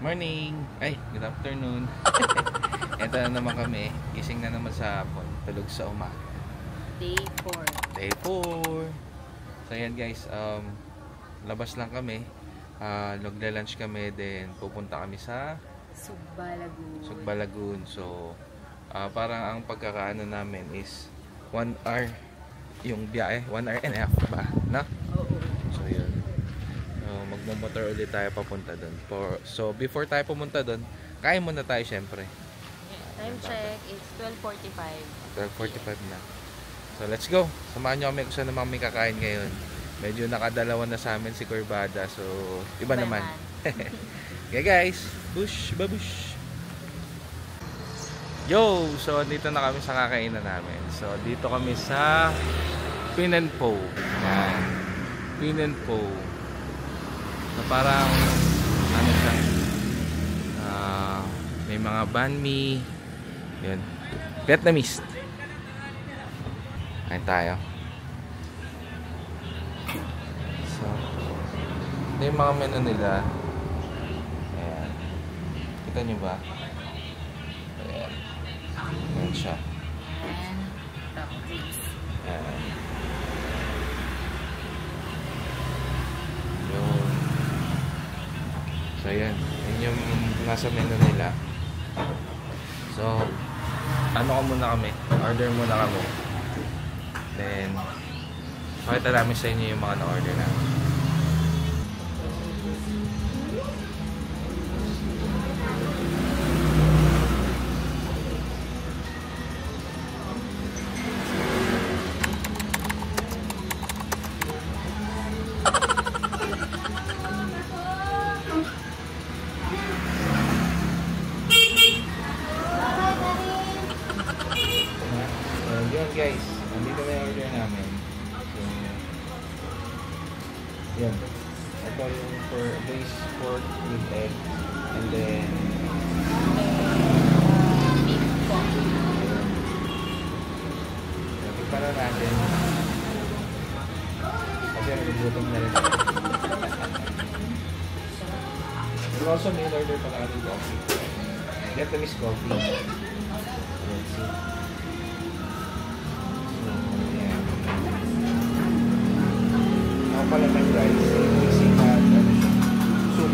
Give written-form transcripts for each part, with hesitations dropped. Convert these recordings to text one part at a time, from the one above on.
Morning! Ay, good afternoon. Ito na naman kami. Gising na naman sa hapon. Tulog sa umaga. Day 4. Day 4. So ayan guys, labas lang kami. Nagla-lunch kami, then pupunta kami sa Sugba Lagoon. So, parang ang pagkakaano namin is 1 hour yung biyahe. 1 hour and a half ba? No? Oo. So yun. Magmumotor ulit tayo papunta doon. So before tayo pumunta doon, kain muna tayo syempre. Time check is 12:45. 12:45 na. So let's go. Samahan nyo kami kung saan naman kami kakain ngayon. Medyo nakadalawa na sa amin si Corbada. So iba naman. Okay guys. Bush, babush. Yo! So dito na kami sa kakainan namin. So dito kami sa Pin and Po. Yan. Pin and Po. Na parang ano siya, may mga banh mi, yun, Vietnamese. Kain tayo. So ito yung mga menu nila. Ayan, kita nyo ba? Ayan, ayan siya. And toppings. Ayan. Yun. So yan, yun yung nasa menu nila. So ano ka muna kami, order muna kami, then pakita namin sa inyo yung mga na-order namin. Yun guys, nandito na yung order namin. So, yun. Ito yung base pork with egg. And then Beef pork. tikpan na natin. Kasi nagugutom na rin. And also may order pala kami coffee. Vietnamese coffee. Let's see. Pala ng rice, mixing at soup.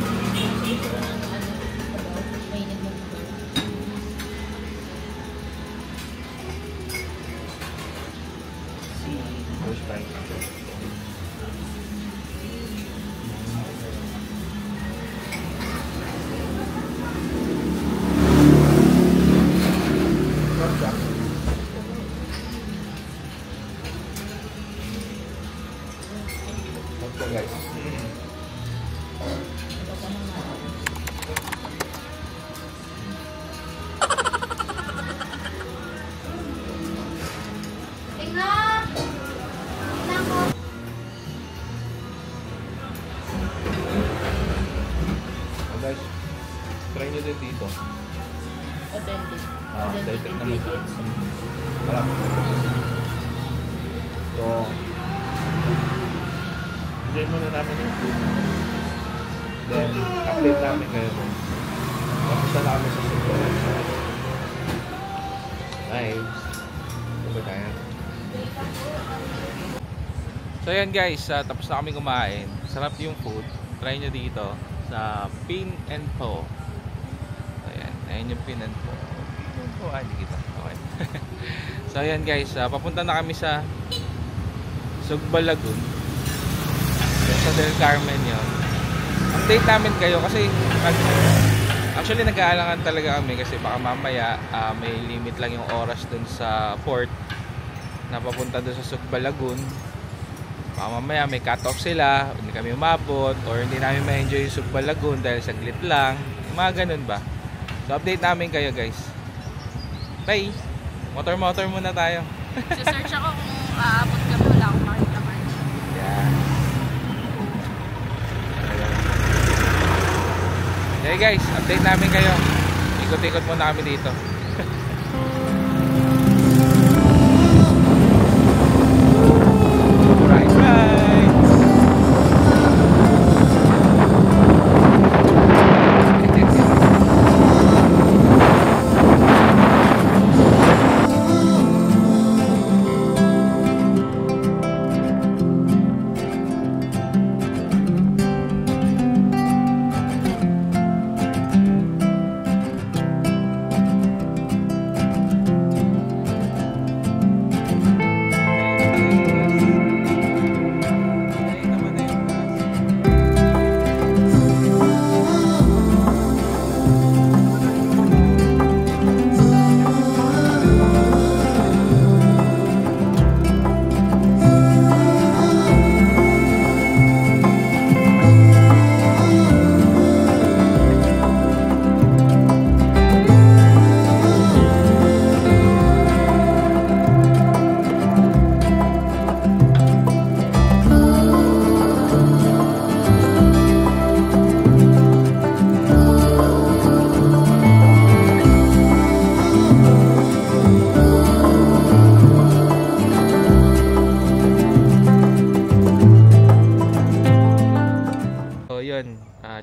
First time. So guys, guys, try nyo din dito. Authentic. Authentic naman ito. Marami. So, enjoy muna namin yung food. Then, update namin kayo. Tapos na namin sa Sugba. Nice. Sugba tayo. So yan guys, tapos na kami kumain. Sarap yung food. Try nyo dito sa Pin and Po. Ayan, ayan yung Pin and Po. Pin and Po, hindi kita. Okay. So ayan guys, papunta na kami sa Sugba Lagoon. Sa Del Carmen yun. Update namin kayo kasi actually nag-aalangan talaga kami kasi baka mamaya may limit lang yung oras dun sa port na papunta dun sa Sugba Lagoon. Baka mamaya may cut-off sila, hindi kami umabot or hindi namin ma-enjoy yung Sugba Lagoon dahil saglit lang. Mga ganun ba? So update namin kayo guys. Bye! Motor muna tayo. Search ako kung aabot kami, wala akong makita man. Yeah. Okay guys, update namin kayo. Ikot-ikot muna kami dito. Bye!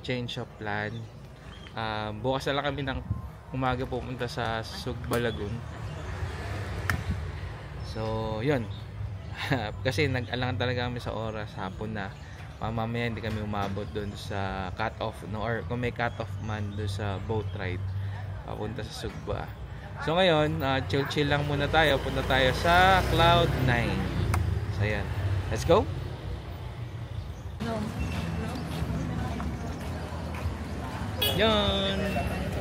change of plan. Bukas na lang kami ng umaga pupunta sa Sugba Lagoon. So, yun. Kasi nag-alangan talaga kami sa oras, hapon na. Mamaya hindi kami umabot doon sa cut-off, no? Or kung may cut-off man doon sa boat ride papunta sa Sugba. So ngayon, chill-chill lang muna tayo. Punta tayo sa Cloud9. So ayan, let's go. No. Yan.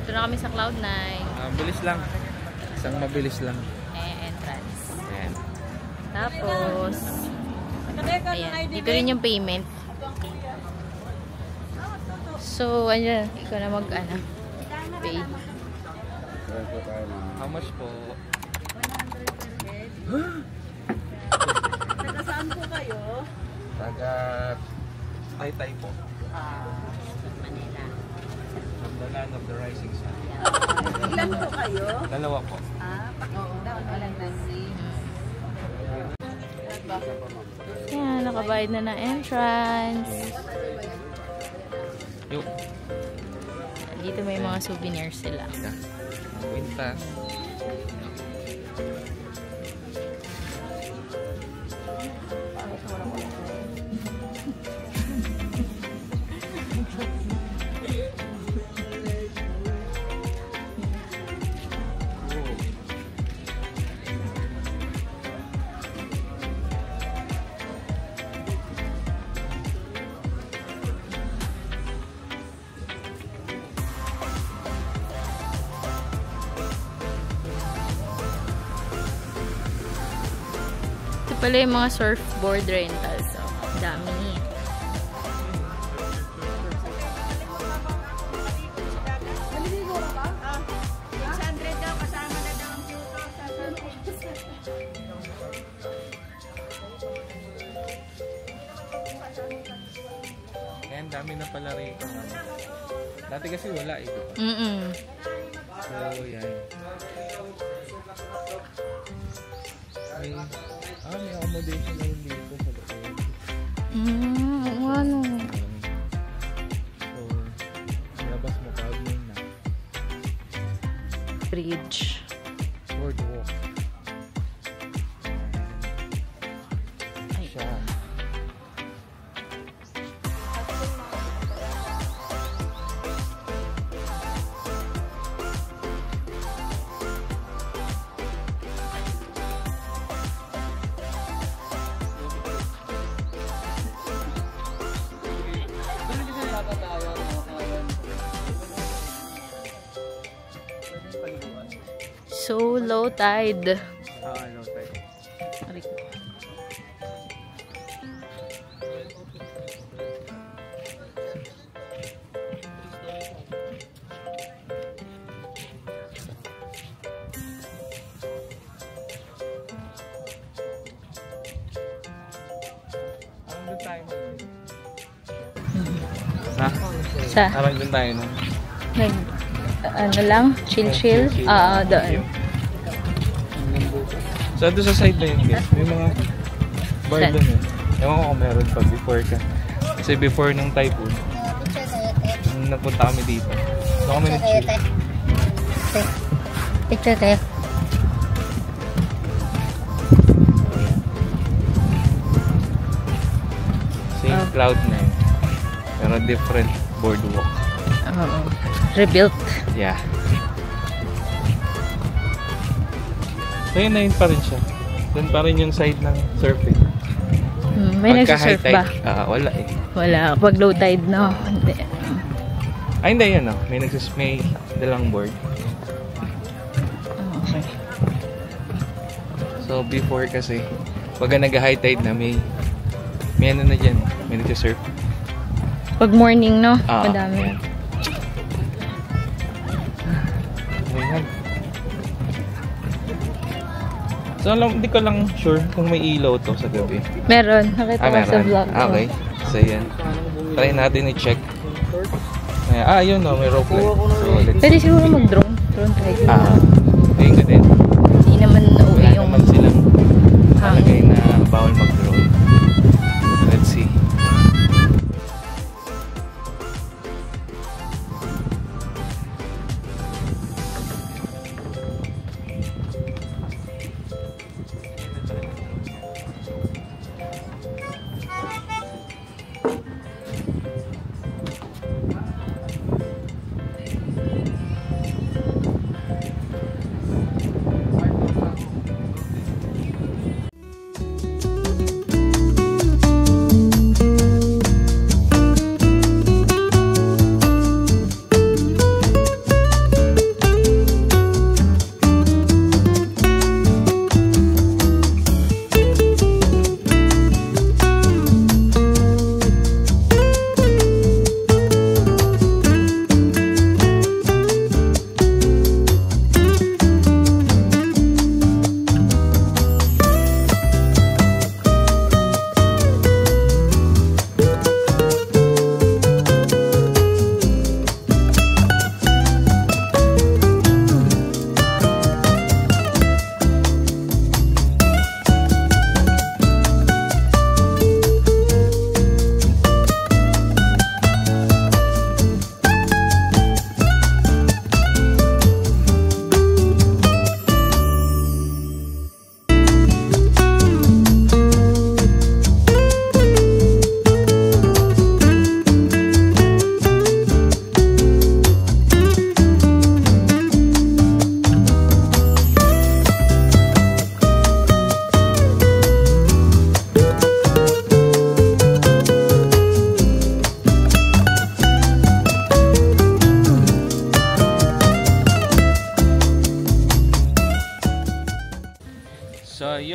Ito na kami sa Cloud9. Bilis lang. Isang mabilis lang. Entrance. Ayan. Tapos, ayan. Dito rin yung payment. So, ayan. Ikaw na pay. How much po? 100 Taga saan po kayo? Taga Taytay po. Manila. From the land of the rising sun. Ilan po kayo? Dalawa po. Pakita ko lang nasi. Ayan, nakabayad na ng entrance. Yung Dito may mga souvenirs sila. Quinta. Ito pala yung mga surfboard rentals. So, dami. Ayan, dami na pala rito. Dati kasi wala eh. So, yan. May accommodation na yun dito sa loob. Ano? So, labas mo ka na. Bridge. Boardwalk. Ay. Siya. So low tide. Ano tayo? Aray. Doon tayo. Ha? Sa Parang doon tayo nun. ano lang, chill. Doon. So, doon sa side na yun, guys. May mga bar Saan? doon eh. Ewan ko kung meron pa before ka. Kasi before nung typhoon, nung napunta kami dito. So, kami nag-chill. Picture tayo. Same Cloud9. Pero different boardwalk. Rebuilt. Yeah. So, yun na yun pa rin siya. Doon pa rin yung side ng surfing. May Pagka nagsisurf high ba? tide, wala eh. Wala. Pag low tide, no? Hindi. Ay, hindi yun, no? May dalang board. Okay. So, before kasi, pag nag-high tide na, may ano na dyan, may nagsisurf. Pag morning, no? Ah. Madami. Ayan. So, hindi ko lang sure kung may ilaw to sa gabi. Meron. Nakita ko sa vlog. Okay. So, yan. Try natin i-check. Yun no, may rope light. So, let's Pwede siguro mag-drone. Drone tayo. ayun ka din. Hindi naman nauwi Wala yung naman silang hangin. nalagay na bawal mag-drone. Let's see.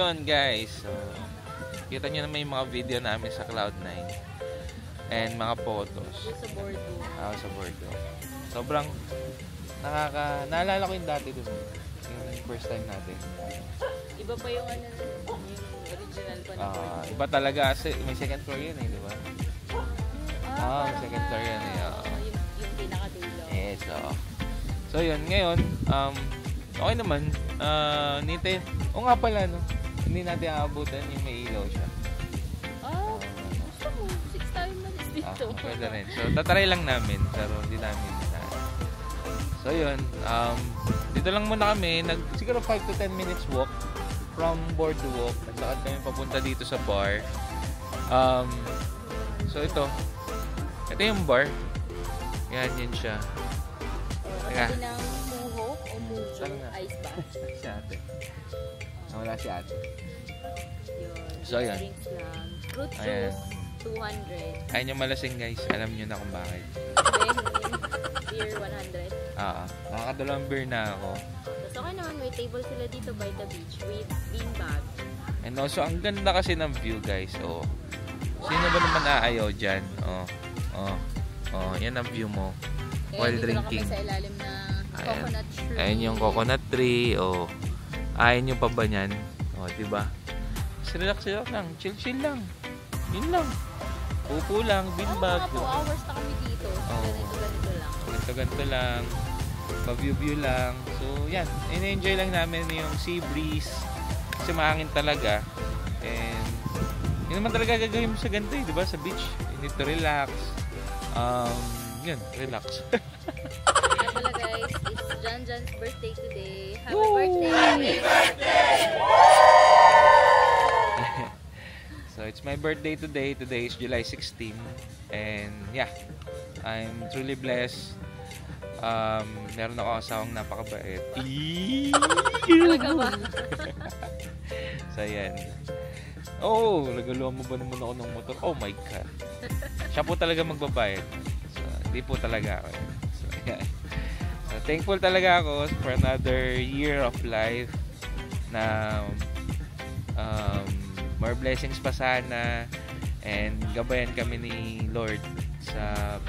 yun guys. So, kita nyo naman yung mga video namin sa Cloud9. And mga photos. Sa Bordeaux. Sa Bordeaux. Sobrang naalala ko yung dati dun. Yung first time natin. Iba pa yung ano, yung original pa na Bordeaux. Iba talaga kasi may second floor yun di ba? May second floor yun Yung pinakadulo. Yes, so yun, ngayon, okay naman. Nite, nga pala, no? Hindi natin aabutan yung may ilaw siya. Gusto mo, 6 tayo malis dito. Pwede rin. So, tatry lang namin, pero hindi namin so yun, dito lang muna kami, siguro 5 to 10 minutes walk from Boardwalk. Naglakad kami papunta dito sa bar. So ito yung bar. Yan siya. Teka. Sabi ng muho o mujo, Saan nga? ice bath. Si ate. Wala si ate. Yun. So, ayan. Drinks lang. Fruit Ayan. juice, 200. Ayaw nyo malasing guys, alam nyo na kung bakit. Beer, 100. Nakakadalawang beer na ako. So, okay naman, may table sila dito by the beach with beanbag. And also, ang ganda kasi ng view guys. Sino ba naman aayaw dyan? Yan ang view mo. While drinking. Kaya dito lang kami sa ilalim ng coconut tree. Ayan yung coconut tree. Ayan yung pa ba nyan? Diba? Relax lang. Chill lang. Yun lang. Upo lang. Beanbag. Mga 2 hours na kami dito. Ganito lang. Ganito lang. Pa-view lang. So, yan. In-enjoy lang namin yung sea breeze. Kasi mahangin talaga. And, yun naman talaga gagawin mo sa ganito di ba? Sa beach. You need to relax. Yun, relax. Kaya pala guys, it's Jan's birthday today. Happy birthday! So, it's my birthday today. Today is July 16. And, yeah. I'm truly blessed. Meron ako asawang napakabait. Talaga ba? So, yan. Naguluhan mo ba naman ako ng motor? Oh my God. Siya po talaga magbabayad. So, hindi po talaga ako. So, yeah. So, thankful talaga ako for another year of life na more blessings pa sana and gabayan kami ni Lord sa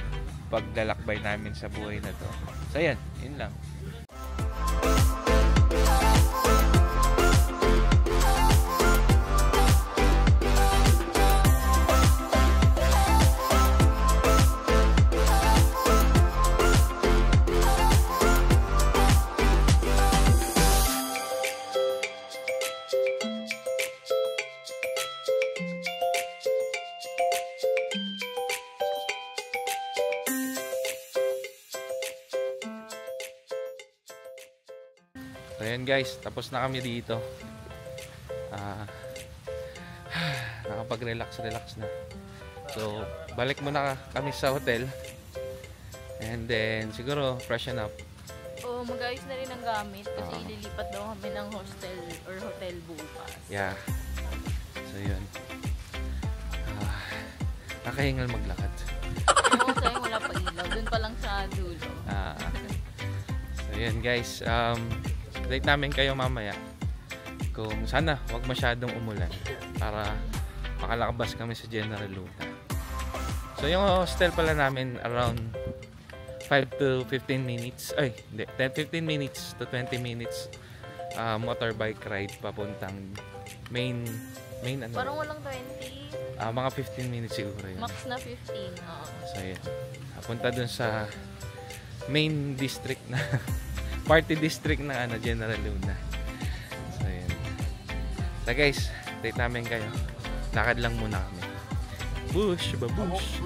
paglalakbay namin sa buhay na to. So, yan. Yun lang. So ayan guys, tapos na kami dito. Nakapag-relax na. So, balik muna kami sa hotel. And then, siguro, freshen up. Mag-ayos na rin ang gamit kasi ililipat daw kami ng hostel or hotel bukas. Yeah. So, yun. Nakahingal maglakad. Sayang wala pa ilaw. Doon pa lang sa dulo. So, yun guys. Update namin kayo mamaya kung sana wag masyadong umulan para makalakbas kami sa General Luna. So yung hostel pala namin around 5 to 15 minutes 10-15 minutes to 20 minutes motorbike ride papuntang main ano? Parang walang 20. Mga 15 minutes siguro yun. Max na 15. So yun, punta dun sa main district na party district ng General Luna. So yun. So guys, update namin kayo. Lakad lang muna kami. Bush, babush.